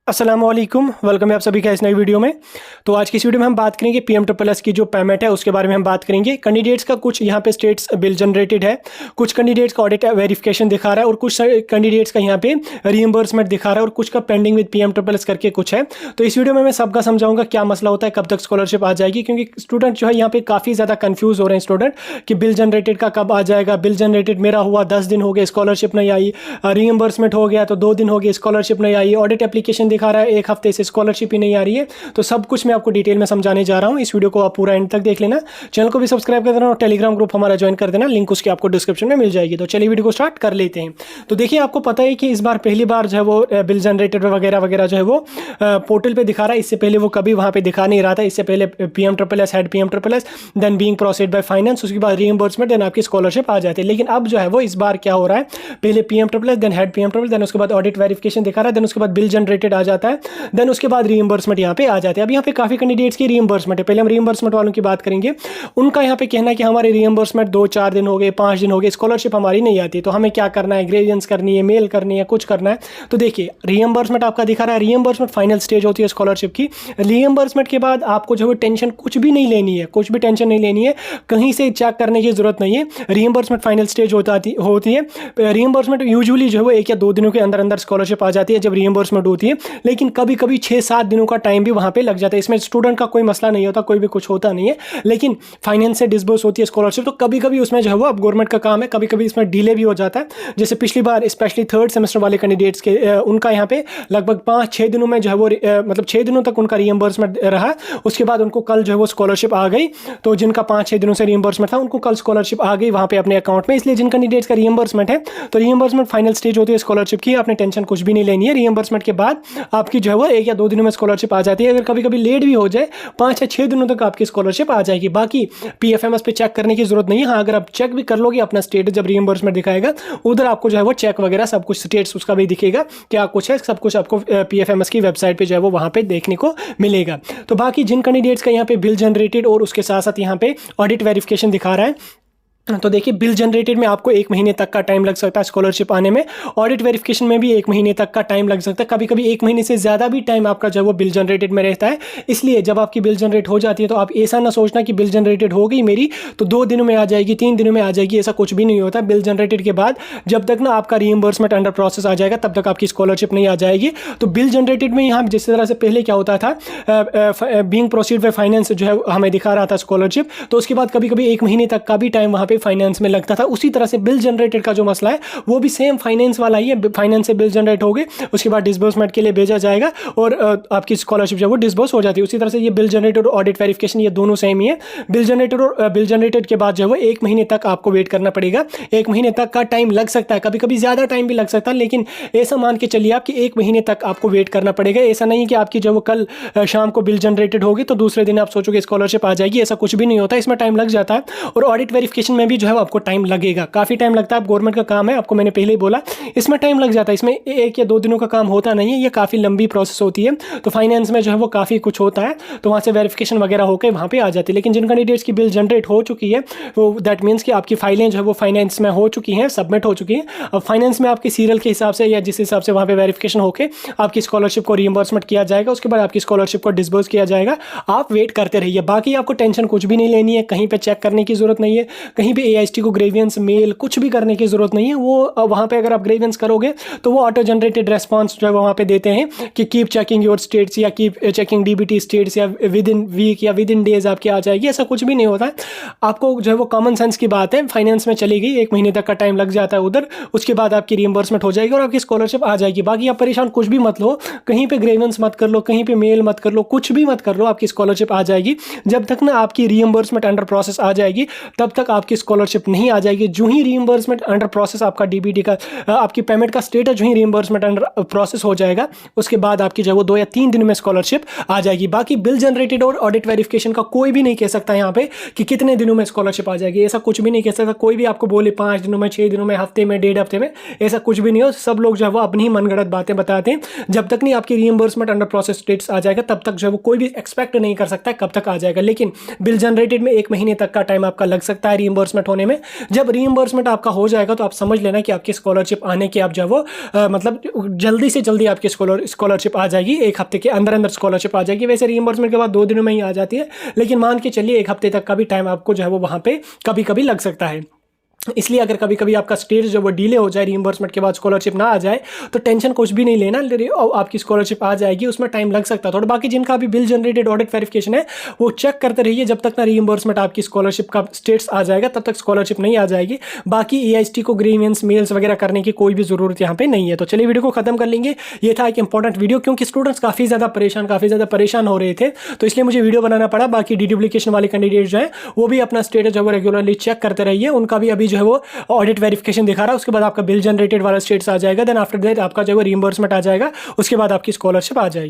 अस्सलामुअलैकुम, वेलकम है आप सभी का इस नई वीडियो में। तो आज की इस वीडियो में हम बात करेंगे पीएम की जो पेमेंट है उसके बारे में हम बात करेंगे। कैंडिडेट्स का कुछ यहाँ पे स्टेट्स बिल जनरेटेड है, कुछ कैंडिडेट्स का ऑडिट वेरिफिकेशन दिखा रहा है और कुछ कैंडिडेट्स का यहाँ पे रीइंबर्समेंट दिखा रहा है और कुछ का पेंडिंग विद पीएम करके कुछ है। तो इस वीडियो में मैं सबका समझाऊंगा क्या मसला होता है, कब तक स्कॉलरशिप आ जाएगी, क्योंकि स्टूडेंट जो है यहाँ पे काफ़ी ज़्यादा कन्फ्यूज़ हो रहे हैं स्टूडेंट कि बिल जनरेटेड का कब आ जाएगा। बिल जनरेटेड मेरा हुआ 10 दिन हो गए, स्कॉलरशिप नहीं आई, रीइंबर्समेंट हो गया तो 2 दिन हो गए, स्कॉलरशिप नहीं आई, ऑडिट एप्लीकेशन दिखा रहा है 1 हफ्ते से स्कॉलरशिप ही नहीं आ रही है। तो सब कुछ मैं आपको डिटेल में समझाने जा रहा हूं। इस वीडियो को आप पूरा एंड तक देख लेना, चैनल को भी सब्सक्राइब कर देना और टेलीग्राम ग्रुप हमारा ज्वाइन कर देना, लिंक उसकी आपको डिस्क्रिप्शन में मिल जाएगी। तो चलिए वीडियो को स्टार्ट कर लेते हैं। तो देखिए, आपको पता है कि इस बार पहली बार जो है वो बिल जनरेटेड वगैरह वगैरह जो है वो पोर्टल पे दिखा रहा है। इससे पहले वो कभी वहाँ पे दिखा नहीं रहा था। इससे पहले PM++, head PM++, then being processed by finance, उसके बाद रीइंबर्समेंट, देन आपकी स्कॉलरशिप आ जाती है। लेकिन अब जो है वो इस बार क्या हो रहा है, पहले PM++, then head PM++, then उसके बाद ऑडिट वेरिफिकेशन दिखा रहा है, देन उसके बाद बिल जनरेटेड आ जाता है, देन उसके बाद रीइंबर्समेंट यहाँ पे आ जाते हैं। अब यहाँ पे काफी कैंडिडेट्स की रीइंबर्समेंट है। पहले हम रीइंबर्समेंट वालों की बात करेंगे। उनका यहाँ पे कहना है कि हमारे रीइंबर्समेंट 2-4 दिन हो गए, 5 दिन हो गए, स्कॉलरशिप हमारी नहीं आती, तो हमें क्या करना है, ग्रेवियंस करनी है, मेल करनी है, कुछ करना है। तो देखिए, रीइंबर्समेंट आपका दिखा रहा है, रीइंबर्समेंट फाइनल स्टेज होती है स्कॉलरशिप की। रीइंबर्समेंट के बाद आपको जो है टेंशन कुछ भी नहीं लेनी है, कुछ भी टेंशन नहीं लेनी है, कहीं से चेक करने की जरूरत नहीं है। रीइंबर्समेंट फाइनल स्टेज होती है। रीइंबर्समेंट यूजुअली जो है वो 1 या 2 दिनों के अंदर अंदर स्कॉलरशिप आ जाती है जब रीइंबर्समेंट होती है, लेकिन कभी कभी 6-7 दिनों का टाइम भी वहाँ पे लग जाता है। इसमें स्टूडेंट का कोई मसला नहीं होता, कोई भी कुछ होता नहीं है, लेकिन फाइनेंस से डिसबर्स होती है स्कॉलरशिप, तो कभी कभी उसमें जो है वो अब गवर्नमेंट का काम है, कभी कभी इसमें डिले भी हो जाता है। जैसे पिछली बार स्पेशली 3rd सेमेस्टर वाले कैंडिडेट्स के उनका यहाँ पे लगभग 5-6 दिनों में जो है वो मतलब 6 दिनों तक उनका रीइंबर्समेंट रहा। उसके बाद उनको कल जो है वो स्कॉलरशिप आ गई। तो जिनका 5-6 दिनों से रीइंबर्समेंट था उनको कल स्कॉलरशिप आ गई वहाँ पे अपने अकाउंट में। इसलिए जिन कैंडिडेट्स का रीइंबर्समेंट है, तो रीइंबर्समेंट फाइनल स्टेज होती है स्कॉलरशिप की, आपने टेंशन कुछ भी नहीं लेनी है। रीइंबर्समेंट के बाद आपकी जो है वो 1 या 2 दिनों में स्कॉलरशिप आ जाती है। अगर कभी कभी लेट भी हो जाए, 5 या 6 दिनों तक आपकी स्कॉलरशिप आ जाएगी। बाकी PFMS पे चेक करने की जरूरत नहीं है। हाँ, अगर आप चेक भी कर लोगे अपना स्टेटस, जब रीइंबर्समेंट दिखाएगा उधर आपको जो है वो चेक वगैरह सब कुछ स्टेटस उसका भी दिखेगा, क्या कुछ है, सब कुछ आपको PFMS की वेबसाइट पे जो है वो वहाँ पे देखने को मिलेगा। तो बाकी जिन कैंडिडेट्स का यहाँ पे बिल जनरेटेड और उसके साथ साथ यहाँ पे ऑडिट वेरिफिकेशन दिखा रहा है, तो देखिए, बिल जनरेटेड में आपको 1 महीने तक का टाइम लग सकता है स्कॉलरशिप आने में। ऑडिट वेरिफिकेशन में भी 1 महीने तक का टाइम लग सकता है, कभी कभी 1 महीने से ज़्यादा भी टाइम आपका जो है वो बिल जनरेटेड में रहता है। इसलिए जब आपकी बिल जनरेट हो जाती है तो आप ऐसा ना सोचना कि बिल जनरेटेड हो गई मेरी तो 2 दिनों में आ जाएगी, 3 दिनों में आ जाएगी, ऐसा कुछ भी नहीं होता। बिल जनरेटेड के बाद जब तक ना आपका रीइंबर्समेंट अंडर प्रोसेस आ जाएगा तब तक आपकी स्कॉलरशिप नहीं आ जाएगी। तो बिल जनरेटेड में यहाँ जिस तरह से पहले क्या होता था, बीइंग प्रोसीड बाय फाइनेंस जो है हमें दिखा रहा था स्कॉलरशिप, तो उसके बाद कभी कभी 1 महीने तक का भी टाइम वहाँ पे फाइनेंस में लगता था। उसी तरह से बिल जनरेटेड का जो मसला है वो भी सेम फाइनेंस वाला ही है। फाइनेंस से बिल जनरेट हो गए, उसके बाद डिसबर्समेंट के लिए भेजा जाएगा और आपकी स्कॉलरशिप जो है वो डिसबर्स हो जाती है। उसी तरह से ये बिल जनरेटेड और ऑडिट वेरिफिकेशन ये दोनों सेम ही है। बिल जनरेटेड और बिल जनरेटेड के बाद जो है वो 1 महीने तक आपको वेट करना पड़ेगा। 1 महीने तक का टाइम लग सकता है, कभी कभी ज़्यादा टाइम भी लग सकता है, लेकिन ऐसा मान के चलिए आप कि 1 महीने तक आपको वेट करना पड़ेगा। ऐसा नहीं कि आपकी जो वो कल शाम को बिल जनरेटेड होगी तो दूसरे दिन आप सोचोगे स्कॉलरशिप आ जाएगी, ऐसा कुछ भी नहीं होता। इसमें टाइम लग जाता है और ऑडिट वेरिफिकेशन में भी जो है आपको टाइम लगेगा, काफ़ी टाइम लगता है। गवर्नमेंट का काम है, आपको मैंने पहले ही बोला, इसमें टाइम लग जाता है। इसमें 1 या 2 दिनों का काम होता नहीं है, ये काफ़ी लंबी प्रोसेस होती है। तो फाइनेंस में जो है वो काफ़ी कुछ होता है, तो वहाँ से वेरिफिकेशन वगैरह होकर वहाँ पे आ जाती है। लेकिन जिन कैंडिडेट्स की बिल जनरेट हो चुकी है वो दैट मीन्स कि आपकी फाइलें जो है वो फाइनेंस में हो चुकी हैं, सबमिट हो चुकी हैं। अब फाइनेंस में आपके सीरियल के हिसाब से या जिस हिसाब से वहाँ पे वेरिफिकेशन होकर आपकी स्कॉलरशिप को रीइंबर्समेंट किया जाएगा, उसके बाद आपकी स्कॉलरशिप को डिसबर्स किया जाएगा। आप वेट करते रहिए, बाकी आपको टेंशन कुछ भी नहीं लेनी है, कहीं पर चेक करने की जरूरत नहीं है, कहीं पर AIST को ग्रेवियंस मेल कुछ भी करने की जरूरत नहीं है। वो वहाँ पे अगर आप ग्रेवियंस करोगे तो वो ऑटो जनरेटेड रेस्पॉन्स जो है वहाँ पे देते हैं कि कीप चेकिंग योर स्टेट्स या कीप चेकिंग DBT स्टेट्स या विद इन वीक या विद इन डेज आपकी आ जाएगी। ऐसा कुछ भी नहीं होता है। आपको जो है वो कॉमन सेंस की बात है, फाइनेंस में चली गई, 1 महीने तक का टाइम लग जाता है उधर, उसके बाद आपकी रीइंबर्समेंट हो जाएगी और आपकी स्कॉलरशिप आ जाएगी। बाकी आप परेशान कुछ भी मत लो, कहीं पे ग्रेवियंस मत कर लो, कहीं पे मेल मत कर लो, कुछ भी मत कर लो, आपकी स्कॉलरशिप आ जाएगी। जब तक ना आपकी रीइंबर्समेंट अंडर प्रोसेस आ जाएगी तब तक आपकी स्कॉलरशिप नहीं आ जाएगी। जो ही रीइंबर्समेंट अंडर प्रोसेस आपका DBT का आपकी पेमेंट का स्टेटस जो ही रीइंबर्समेंट अंडर प्रोसेस हो जाएगा, उसके बाद आपकी जो है वो 2 या 3 दिन में स्कॉलरशिप आ जाएगी। बाकी बिल जनरेटेड और ऑडिट वेरिफिकेशन का कोई भी नहीं कह सकता यहाँ पे कि कितने दिनों में स्कॉलरशिप आ जाएगी, ऐसा कुछ भी नहीं कह सकता। कोई भी आपको बोले 5 दिनों में, 6 दिनों में, हफ्ते में, 1.5 हफ्ते में, ऐसा कुछ भी नहीं हो। सब लोग जो है वो अपनी ही मनगढ़ंत बातें बताते हैं। जब तक नहीं आपकी रीइंबर्समेंट अंडर प्रोसेस स्टेटस आ जाएगा तब तक जो है वो कोई भी एक्सपेक्ट नहीं कर सकता कब तक आ जाएगा। लेकिन बिल जनरेटेड में 1 महीने तक का टाइम आपका लग सकता है, रीइंबर्समेंट रीइंबर्समेंट होने में। जब रीइंबर्समेंट आपका हो जाएगा तो आप समझ लेना कि आपकी स्कॉलरशिप आने की आप जो है वो मतलब जल्दी से जल्दी आपकी स्कॉलरशिप आ जाएगी, 1 हफ्ते के अंदर अंदर स्कॉलरशिप आ जाएगी। वैसे रीइंबर्समेंट के बाद 2 दिनों में ही आ जाती है, लेकिन मान के चलिए 1 हफ्ते तक का भी टाइम आपको जो है वो वहाँ पे कभी कभी लग सकता है। इसलिए अगर कभी कभी आपका स्टेज जो वो डिले हो जाए, रीइंबर्समेंट के बाद स्कॉलरशिप ना आ जाए, तो टेंशन कुछ भी नहीं लेना, आपकी स्कॉलरशिप आ जाएगी। उसमें टाइम लग सकता है थोड़ा। बाकी जिनका अभी बिल जनरेटेड ऑडिट वेरिफिकेशन है वो चेक करते रहिए, जब तक ना रीइंबर्समेंट आपकी स्कॉलरशिप का स्टेटस आ जाएगा तब तक स्कॉलरशिप नहीं आ जाएगी। बाकी EIST को ग्रीवेंस मेल्स वगैरह करने की कोई भी जरूरत यहाँ पे नहीं है। तो चलिए वीडियो को खत्म कर लेंगे। ये था एक इंपॉर्टेंट वीडियो, क्योंकि स्टूडेंट्स काफ़ी ज़्यादा परेशान हो रहे थे, तो इसलिए मुझे वीडियो बनाना पड़ा। बाकी डीडुप्लीकेशन वाले कैंडिडेट जो है वो भी अपना स्टेटस जो है रेगुलरली चेक करते रहिए, उनका भी अभी जो है वो ऑडिट वेरिफिकेशन दिखा रहा है। उसके बाद आपका बिल जनरेटेड वाला स्टेटस आ जाएगा, देन आफ्टर दैट आपका जो है रीइंबर्समेंट आ जाएगा, उसके बाद आपकी स्कॉलरशिप आ जाएगी।